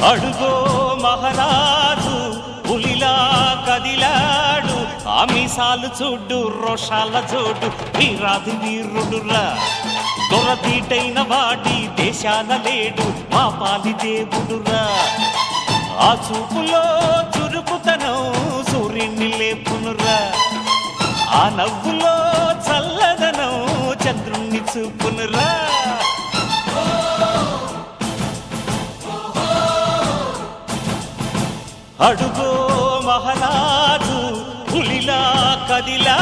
అడుగో మహారాజు పులిలా కదిలాడు, ఆమిసాలు చూడు రోషాల జోడు, వీరాది వీరుడురా. దొరతీటైన వాడి దేశాన లేడు, మా పాలి దేవుడురా. ఆ చూపులో చురుకుతనం సూర్యుని లేపునురా, ఆ నవ్వులో చల్లదనం చంద్రుణ్ణి చూపునురా. అడుగో మహారాజు పులిలా కదిలా